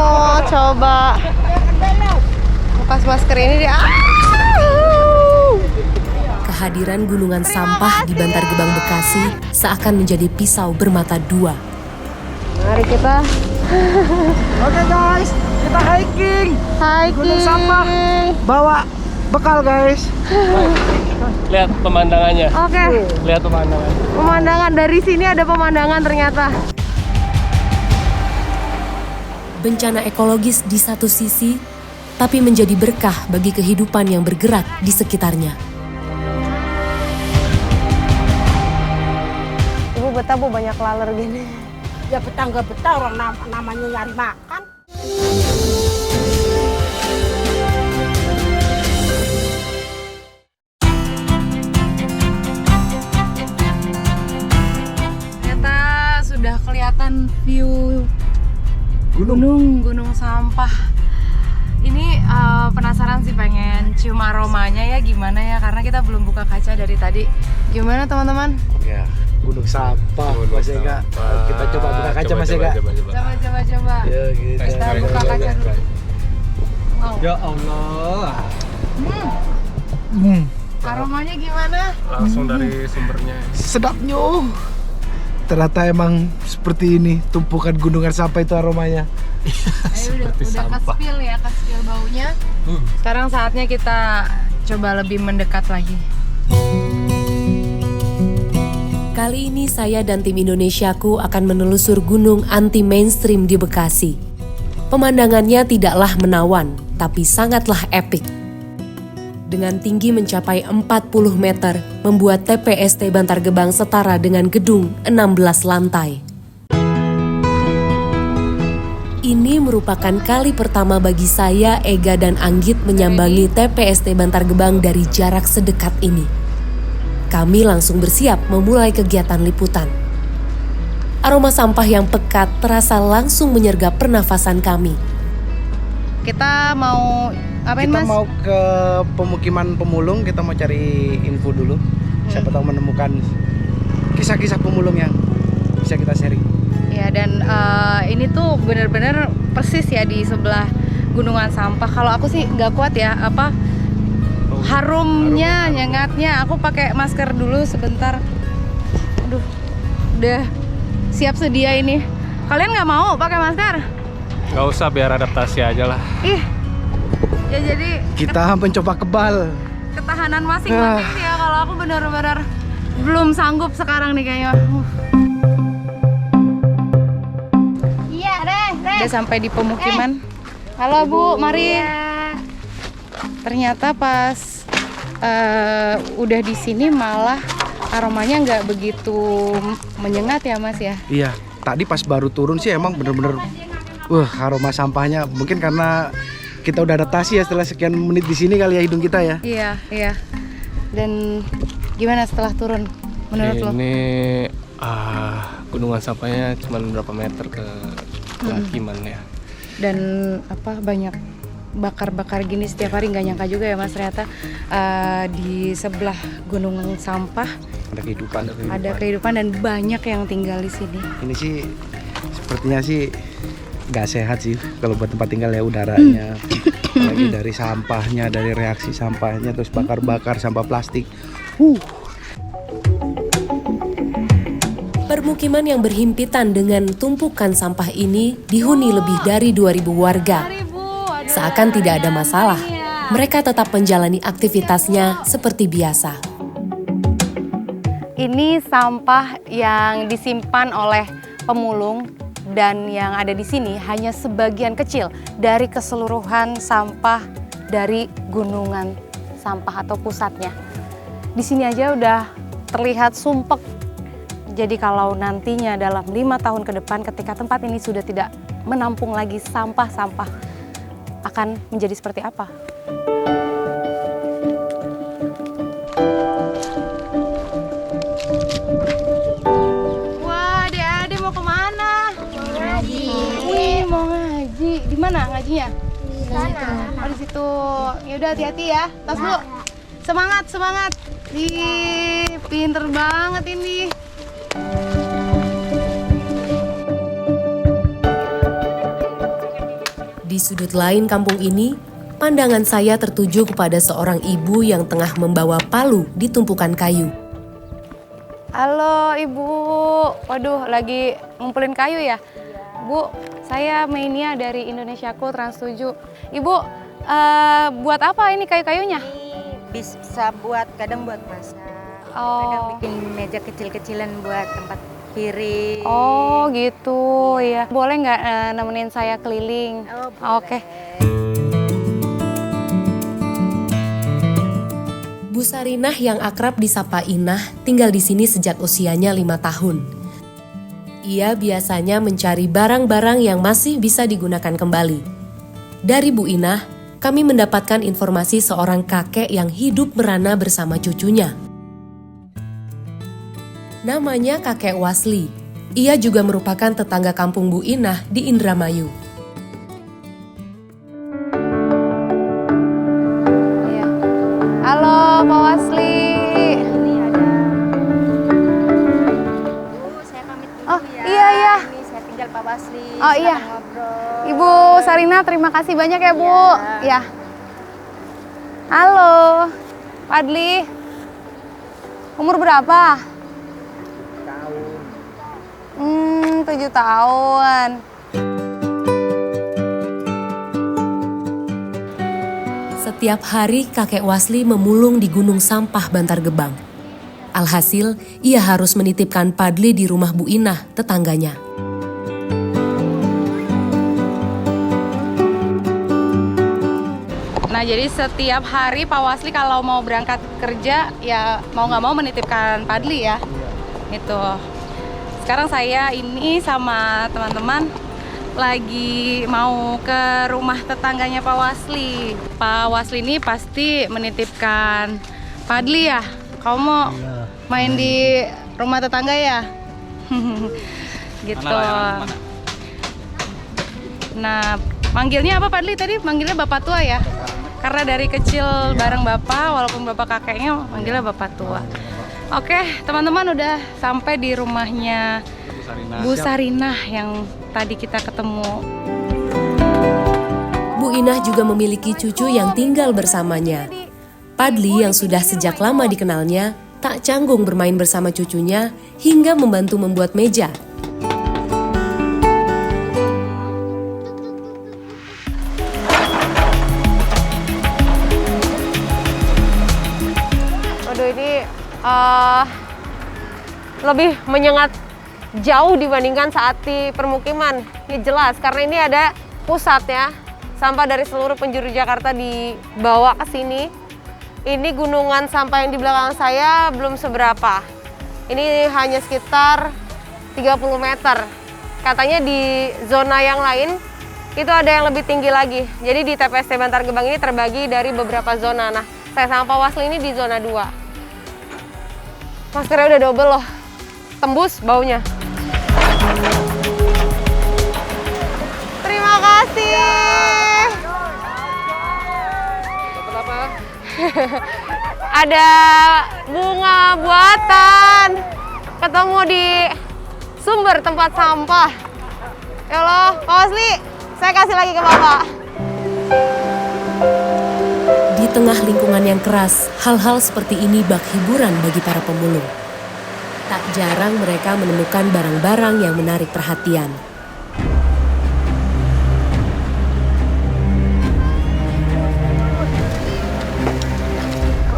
mau coba lepas masker ini deh. Kehadiran gunungan sampah di Bantar Gebang Bekasi seakan menjadi pisau bermata dua. Mari kita. Oke guys, kita hiking. Gunung sampah. Bawa bekal guys. Lihat pemandangannya. Oke. Lihat pemandangan. Pemandangan dari sini ada pemandangan ternyata. Bencana ekologis di satu sisi, tapi menjadi berkah bagi kehidupan yang bergerak di sekitarnya. Ibu betah bu banyak laler gini. Ya betah nggak betah, orang namanya nyari makan. Ternyata sudah kelihatan view gunung sampah. Ini penasaran sih, pengen cium aromanya ya gimana ya, karena kita belum buka kaca dari tadi. Gimana teman-teman? Ya, gunung sampah Mas Ega. Kita coba buka kaca Mas Ega. Coba. Ya, gitu. Kita buka kaca dulu. Wow. Ya Allah. Aromanya gimana? Langsung dari sumbernya. Sedapnya. Ternyata emang seperti ini, tumpukan gunungan sampah itu aromanya. Udah ke-spill ya, ke-spill baunya. Sekarang saatnya kita coba lebih mendekat lagi. Kali ini saya dan tim Indonesiaku akan menelusur gunung anti mainstream di Bekasi. Pemandangannya tidaklah menawan, tapi sangatlah epik. Dengan tinggi mencapai 40 meter, membuat TPST Bantar Gebang setara dengan gedung 16 lantai. Ini merupakan kali pertama bagi saya, Ega dan Anggit menyambangi TPST Bantar Gebang dari jarak sedekat ini. Kami langsung bersiap memulai kegiatan liputan. Aroma sampah yang pekat terasa langsung menyergap pernafasan kami. Kita mau ngapain Kita Mas? mau ke pemukiman pemulung, kita mau cari info dulu. Siapa tahu menemukan kisah-kisah pemulung yang bisa kita sharing. Ya, dan ini tuh bener-bener persis ya di sebelah gunungan sampah. Kalau aku sih nggak kuat ya, harumnya, nyengatnya. Aku pakai masker dulu sebentar. Aduh, udah siap sedia ini. Kalian nggak mau pakai masker? Nggak usah, biar adaptasi aja lah. Ih, ya jadi Kita mencoba kebal. ketahanan masing-masing sih ya. Kalau aku bener-bener belum sanggup sekarang nih kayaknya. Iya, Reh. Udah sampai di pemukiman. Halo Bu, mari. Ternyata pas udah di sini malah aromanya nggak begitu menyengat ya Mas ya. Iya, tadi pas baru turun sih emang bener-bener aroma sampahnya. Mungkin karena kita udah adaptasi ya setelah sekian menit di sini kali ya hidung kita ya. Iya. Dan gimana setelah turun menurut lo? Ini gunungan sampahnya cuma berapa meter ke pemukiman ya. Dan banyak bakar-bakar gini setiap hari, nggak nyangka juga ya Mas ternyata di sebelah gunung sampah ada kehidupan dan banyak yang tinggal di sini. Ini sih sepertinya sih nggak sehat sih kalau buat tempat tinggal ya, udaranya. Lagi dari sampahnya, dari reaksi sampahnya, terus bakar-bakar sampah plastik. Permukiman yang berhimpitan dengan tumpukan sampah ini dihuni lebih dari 2.000 warga. Seakan tidak ada masalah, mereka tetap menjalani aktivitasnya seperti biasa. Ini sampah yang disimpan oleh pemulung dan yang ada di sini hanya sebagian kecil dari keseluruhan sampah dari gunungan sampah atau pusatnya. Di sini aja udah terlihat sumpek. Jadi kalau nantinya dalam 5 tahun ke depan ketika tempat ini sudah tidak menampung lagi sampah-sampah, akan menjadi seperti apa? Wah, adik-adik mau kemana? Mau ngaji. Di mana ngajinya? Di sana. Oh, di situ. Ya udah, hati-hati ya. Tas dulu. Semangat. Pinter banget ini. Di sudut lain kampung ini, pandangan saya tertuju kepada seorang ibu yang tengah membawa palu di tumpukan kayu. Halo Ibu, waduh lagi ngumpulin kayu ya? Bu, saya Meinia dari Indonesiaku Trans 7. Ibu, buat apa ini kayu-kayunya? Ini bisa buat, kadang buat masak, kadang Oh, bikin meja kecil-kecilan buat tempat piring. oh gitu ya. Boleh nggak nemenin saya keliling? Oh, Oke. Bu Sarinah yang akrab disapa Inah tinggal di sini sejak usianya 5 tahun. Ia biasanya mencari barang-barang yang masih bisa digunakan kembali. Dari Bu Inah, kami mendapatkan informasi seorang kakek yang hidup merana bersama cucunya. Namanya kakek Wasli. Ia juga merupakan tetangga kampung Bu Inah di Indramayu. Iya. Halo Pak Wasli. Ini ada. Bu, saya pamit dulu Oh, ya. iya, iya. Ini saya tinggal Pak Basli. Oh, iya. Selamat ngobrol. Ibu Sarina, terima kasih banyak ya Bu. Iya. Ya. Halo, Padli. Umur berapa? 7 tahun. Setiap hari kakek Wasli memulung di gunung sampah Bantar Gebang. Alhasil, ia harus menitipkan Padli di rumah Bu Inah, tetangganya. Nah, jadi setiap hari Pak Wasli kalau mau berangkat kerja, ya mau nggak mau menitipkan Padli ya. Gitu. Sekarang saya ini sama teman-teman lagi mau ke rumah tetangganya Pak Wasli. Pak Wasli ini pasti menitipkan Padli ya. Kamu mau main di rumah tetangga ya? Gitu. Nah, manggilnya apa Padli tadi? Manggilnya Bapak Tua ya? Karena dari kecil bareng Bapak, walaupun Bapak kakeknya manggilnya Bapak Tua. Oke, teman-teman udah sampai di rumahnya Bu Sarinah yang tadi kita ketemu. Bu Inah juga memiliki cucu yang tinggal bersamanya. Padli yang sudah sejak lama dikenalnya, tak canggung bermain bersama cucunya hingga membantu membuat meja. Waduh, ini lebih menyengat jauh dibandingkan saat di permukiman. Ini jelas karena ini ada pusatnya. Sampah dari seluruh penjuru Jakarta dibawa ke sini. Ini gunungan sampah yang di belakang saya belum seberapa. Ini hanya sekitar 30 meter. Katanya di zona yang lain itu ada yang lebih tinggi lagi. Jadi di TPST Bantar Gebang ini terbagi dari beberapa zona. Nah, saya sama Pak Wasli ini di zona 2. Maskernya udah double loh. Tembus baunya. Terima kasih. Ada bunga buatan. Ketemu di sumber tempat sampah. Ya Allah, Pak Wasli, saya kasih lagi ke Bapak. Di tengah lingkungan yang keras, hal-hal seperti ini bak hiburan bagi para pemulung. Tak jarang mereka menemukan barang-barang yang menarik perhatian.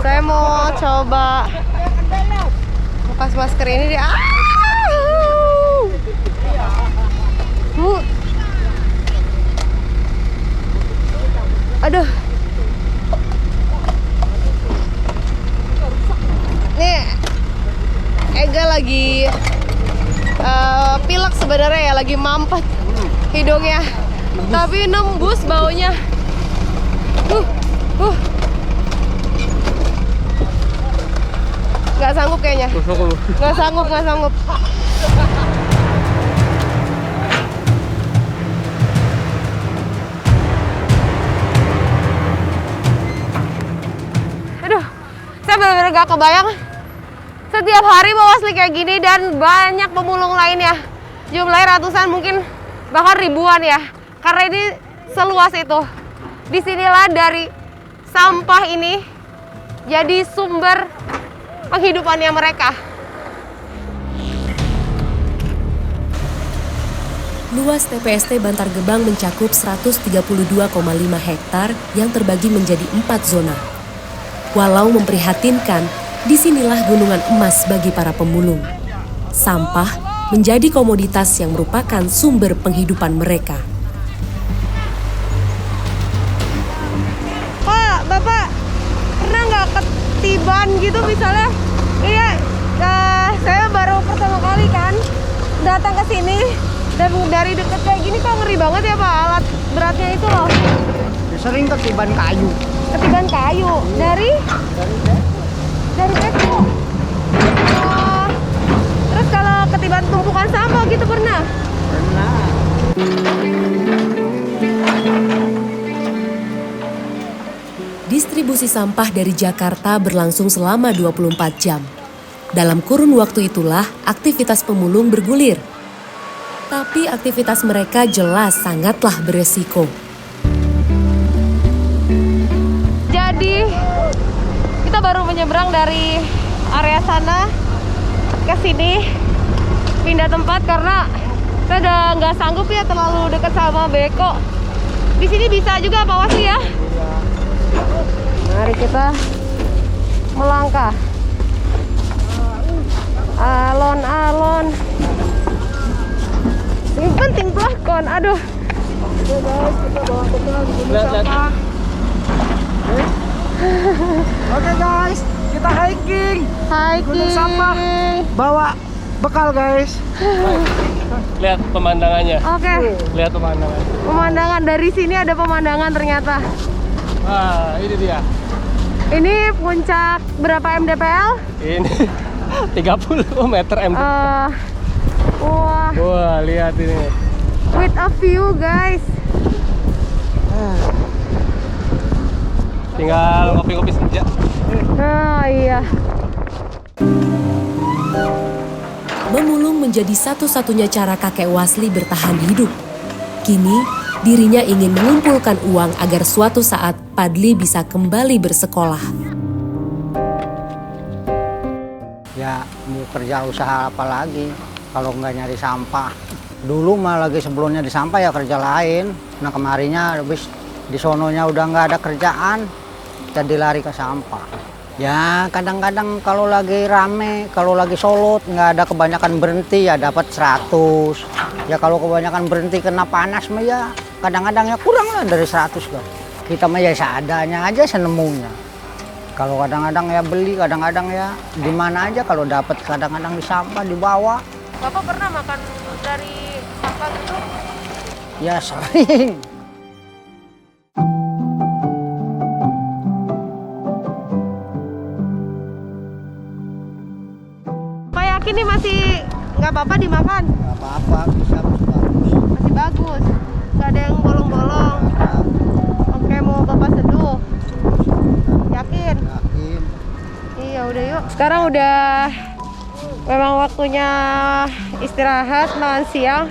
Saya mau coba lepas masker ini deh. Aduh. Nih, Ega lagi pilek sebenarnya ya, lagi mampet hidungnya. Tapi nembus baunya. Nggak sanggup kayaknya. Nggak sanggup. Aduh, saya benar-benar gak kebayang. Setiap hari Pak Wasli kayak gini dan banyak pemulung lainnya. Jumlahnya ratusan, mungkin bahkan ribuan ya. Karena ini seluas itu. Disinilah dari sampah ini jadi sumber penghidupannya mereka. Luas TPST Bantar Gebang mencakup 132,5 hektar yang terbagi menjadi 4 zona. Walau memprihatinkan, disinilah gunungan emas bagi para pemulung. Sampah menjadi komoditas yang merupakan sumber penghidupan mereka. Pak, Bapak pernah nggak ketiban gitu misalnya? Iya, saya baru pertama kali kan datang ke sini. Dan dari deket kayak gini kok ngeri banget ya Pak, alat beratnya itu loh. Sering ketiban kayu. Ketiban kayu dari beko. Terus kalau ketiban tumpukan sampah gitu pernah? Pernah. Distribusi sampah dari Jakarta berlangsung selama 24 jam. Dalam kurun waktu itulah aktivitas pemulung bergulir. Tapi aktivitas mereka jelas sangatlah beresiko. Jadi kita baru menyeberang dari area sana ke sini, pindah tempat karena kita udah nggak sanggup ya terlalu dekat sama beko. Di sini bisa juga Pak Wasli ya? Mari kita melangkah. Alon-alon. Yang penting pelakon, aduh. Oke guys, kita hiking. Gunung sampah. Bawa bekal guys. Lihat pemandangannya. Oke, Lihat pemandangan. pemandangan dari sini ada pemandangan ternyata. Wah, ini dia. Ini puncak berapa mdpl? Ini 30 meter MD. Wah, Wah, lihat ini. with a view guys. Tinggal ngopi-ngopi senja. Iya. Memulung menjadi satu-satunya cara kakek Wasli bertahan hidup. Kini, dirinya ingin mengumpulkan uang agar suatu saat Padli bisa kembali bersekolah. Ya mau kerja usaha apa lagi kalau nggak nyari sampah. Dulu mah lagi sebelumnya di sampah ya kerja lain. Nah kemarinnya habis di sononya udah nggak ada kerjaan, jadi lari ke sampah. Ya kadang-kadang kalau lagi rame, kalau lagi solot nggak ada kebanyakan berhenti ya dapat 100. Ya kalau kebanyakan berhenti kena panas mah ya kadang-kadang ya kurang lah dari 100 kan. Kita mah ya seadanya aja senemunya. Kalau kadang-kadang ya beli, kadang-kadang ya di mana aja kalau dapat, kadang-kadang di sampah dibawa. Bapak pernah makan dari sampah gitu? Ya sering. Pak yakin nih masih nggak apa-apa dimakan? Gak apa-apa, bisa bagus. Masih bagus, nggak ada yang bolong-bolong. Oke, mau Bapak seduh? Yakin? Yakin. Iya udah yuk. Sekarang udah memang waktunya istirahat makan siang.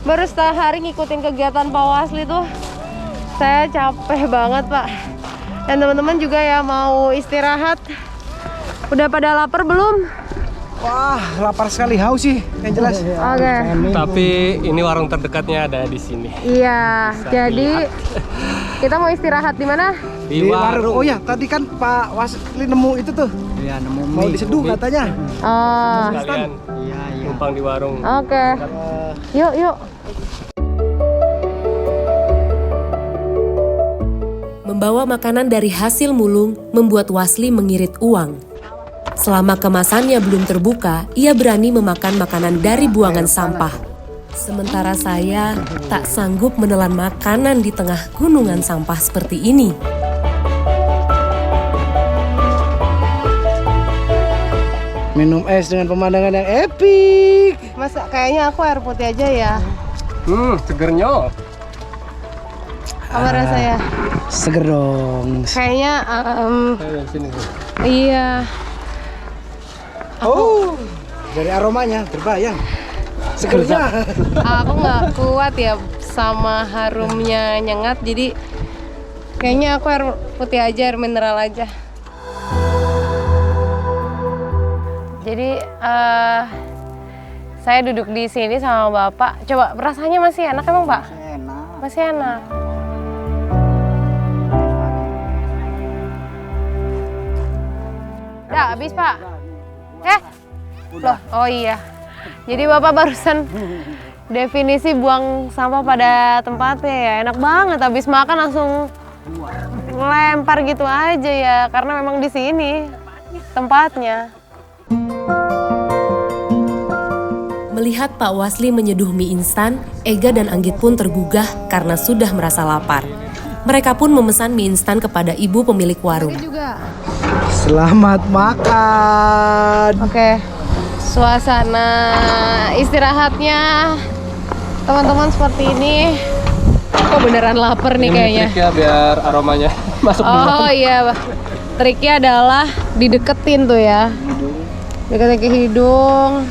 Baru setengah hari ngikutin kegiatan Pak Wasli tuh. Saya capek banget Pak. Dan teman-teman juga ya mau istirahat. Udah pada lapar belum? Wah, lapar sekali, haus sih, yang jelas. Oke. Tapi ini warung terdekatnya ada di sini. Iya, jadi kita mau istirahat di mana? Di warung. Oh ya, tadi kan Pak Wasli nemu itu tuh. Iya nemu Mau mie. diseduh katanya. Oh, Sekalian Iya iya. numpang di warung. oke. Yuk, yuk. Membawa makanan dari hasil mulung membuat Wasli mengirit uang. Selama kemasannya belum terbuka, ia berani memakan makanan dari buangan sampah. Sementara saya tak sanggup menelan makanan di tengah gunungan sampah seperti ini. Minum es dengan pemandangan yang epic. Masa kayaknya aku air putih aja ya. Segernya. Apa rasanya? Seger dong. Kayaknya Sini. iya. Oh, dari aromanya terbayang. Segernya. Aku nggak kuat ya sama harumnya nyengat, jadi kayaknya aku air putih aja, air mineral aja. Jadi saya duduk di sini sama Bapak. Coba rasanya masih enak emang Pak? Enak. Masih enak. Udah habis Pak? Loh, oh iya. Jadi Bapak barusan definisi buang sampah pada tempatnya ya. Enak banget, habis makan langsung lempar gitu aja ya. Karena memang di sini tempatnya. Melihat Pak Wasli menyeduh mie instan, Ega dan Anggit pun tergugah karena sudah merasa lapar. Mereka pun memesan mie instan kepada ibu pemilik warung. Selamat makan. Oke, suasana istirahatnya teman-teman seperti ini. Kok beneran lapar nih kayaknya. Triknya biar aromanya masuk dulu. Oh iya, triknya adalah dideketin tuh ya. Deketin ke hidung.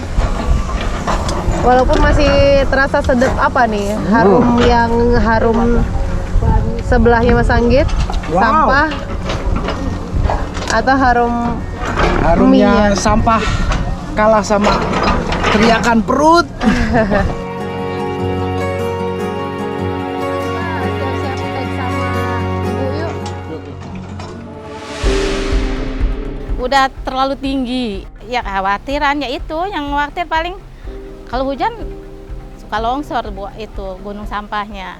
Walaupun masih terasa sedap apa nih, harum yang harum sebelahnya Mas Anggit, sampah, atau Harumnya mienya? sampah kalah sama teriakan perut. Udah terlalu tinggi. Ya khawatiran ya itu, yang khawatir paling kalau hujan suka longsor itu gunung sampahnya.